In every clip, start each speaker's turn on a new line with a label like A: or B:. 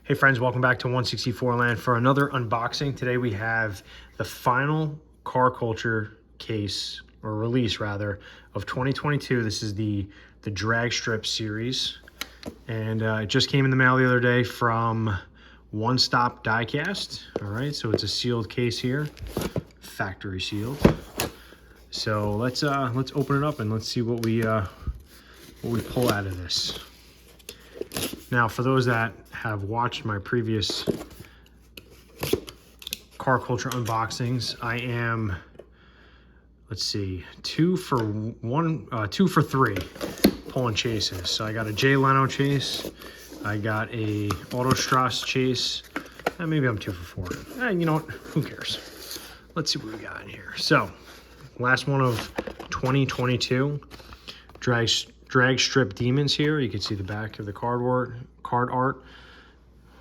A: Hey friends, welcome back to Onesixtyfourland for another unboxing. Today we have the final car culture case, or release rather, of 2022. This is the Dragstrip series. And it just came in the mail the other day from Stop Diecast. All right, so it's a sealed case here, factory sealed. So let's open it up and let's see what we pull out of this. Now, for those that have watched my previous car culture unboxings, I am, let's see, two for three pulling chases. So I got a Jay Leno chase, I got a Auto Strauss chase, and maybe I'm 2 for 4. And you know what? Who cares? Let's see what we got in here. So, last one of 2022, Dragstrip Demons here. You can see the back of the card art.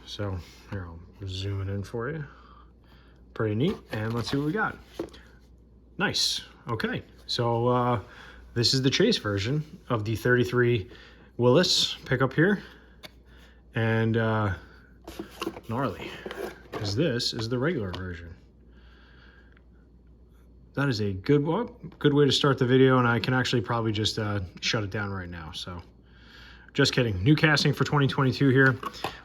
A: So here, I'll zoom it in for you. Pretty neat. And let's see what we got. Nice. Okay. So this is the chase version of the 33 Willys pickup here. And gnarly, because this is the regular version. That is a good way to start the video, and I can actually probably just shut it down right now. So, just kidding. New casting for 2022 here.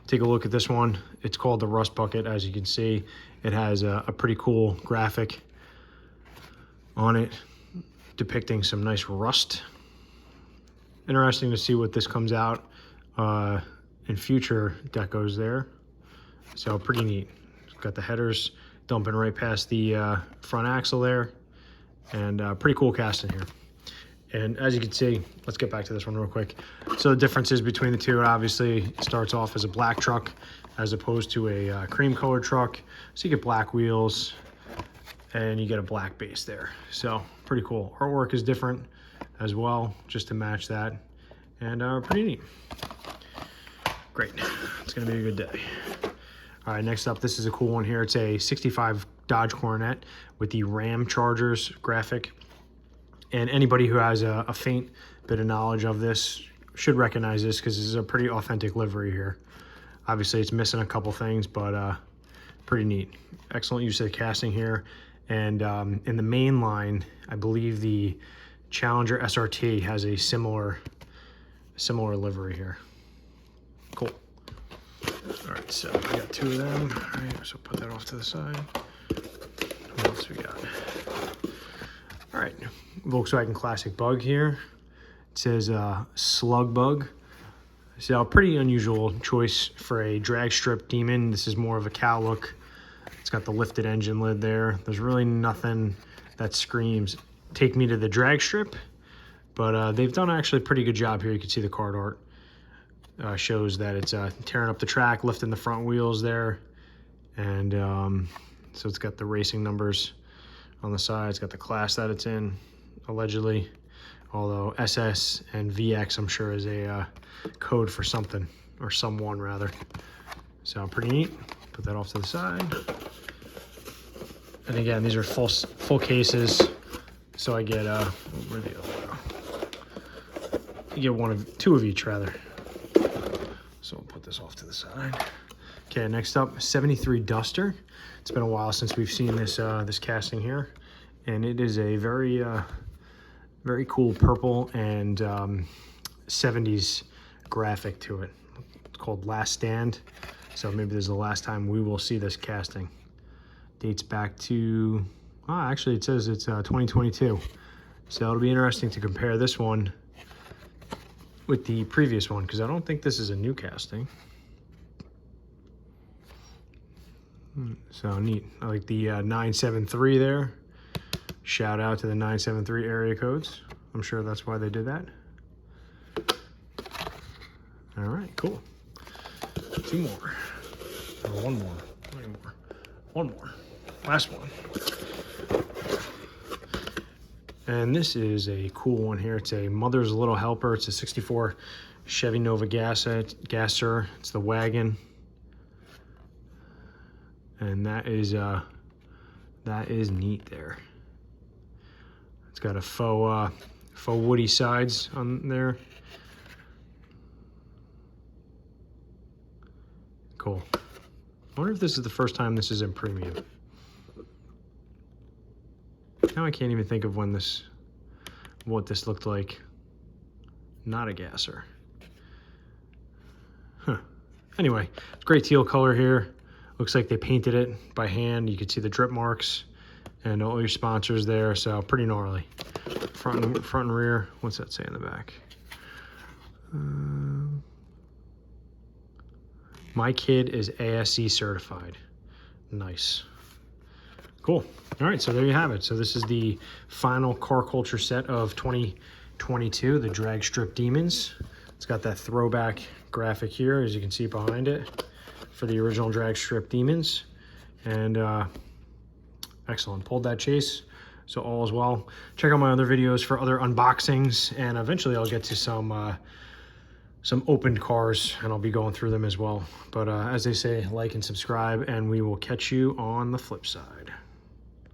A: Take a look at this one. It's called the Rust Bucket. As you can see, it has a pretty cool graphic on it depicting some nice rust. Interesting to see what this comes out in future decos there. So, pretty neat. It's got the headers dumping right past the front axle there. And pretty cool casting here. And as you can see, let's get back to this one real quick. So the differences between the two, it obviously starts off as a black truck as opposed to a cream colored truck. So you get black wheels and you get a black base there. So pretty cool. Artwork is different as well, just to match that. And pretty neat. Great, it's gonna be a good day. All right, next up, this is a cool one here. It's a 65 Dodge Coronet with the Ram Chargers graphic. And anybody who has a faint bit of knowledge of this should recognize this, because this is a pretty authentic livery here. Obviously, it's missing a couple things, but pretty neat. Excellent use of the casting here. And in the main line, I believe the Challenger SRT has a similar livery here. Cool. All right, so we got 2 of them. All right, so put that off to the side. What else we got? All right, Volkswagen Classic Bug here. It says Slug Bug. So a pretty unusual choice for a Dragstrip Demon. This is more of a cow look. It's got the lifted engine lid there. There's really nothing that screams take me to the Dragstrip, but they've done actually a pretty good job here. You can see the card art. Shows that it's tearing up the track, lifting the front wheels there, and so it's got the racing numbers on the side. It's got the class that it's in, allegedly, although SS and VX I'm sure is a code for something, or someone rather. So pretty neat. Put that off to the side. And again, these are full cases, so I get where the other go? You get 2 of each rather. So we'll put this off to the side. Okay, next up, 73 Duster. It's been a while since we've seen this this casting here, and it is a very very cool purple and 70s graphic to it. It's called Last Stand, so maybe this is the last time we will see this casting. Dates back to, actually it says it's 2022, so it'll be interesting to compare this one with the previous one, because I don't think this is a new casting. So neat. I like the 973 there. Shout out to the 973 area codes. I'm sure that's why they did that. All right, cool. 2 more. Or 1 more. 1 more. Last one. And this is a cool one here. It's a Mother's Little Helper. It's a 64 Chevy Nova Gasser. It's the wagon. And that is neat there. It's got a faux woody sides on there. Cool. I wonder if this is the first time this is in premium. Now I can't even think of when what this looked like. Not a gasser. Huh. Anyway, great teal color here. Looks like they painted it by hand. You can see the drip marks and all your sponsors there, so pretty gnarly. Front and rear. What's that say in the back? My kid is ASE certified. Nice. Cool. All right, so there you have it. So this is the final car culture set of 2022, the Dragstrip Demons. It's got that throwback graphic here, as you can see behind it, for the original Dragstrip Demons. And excellent. Pulled that chase, so all is well. Check out my other videos for other unboxings, and eventually I'll get to some opened cars, and I'll be going through them as well. But as they say, like and subscribe, and we will catch you on the flip side.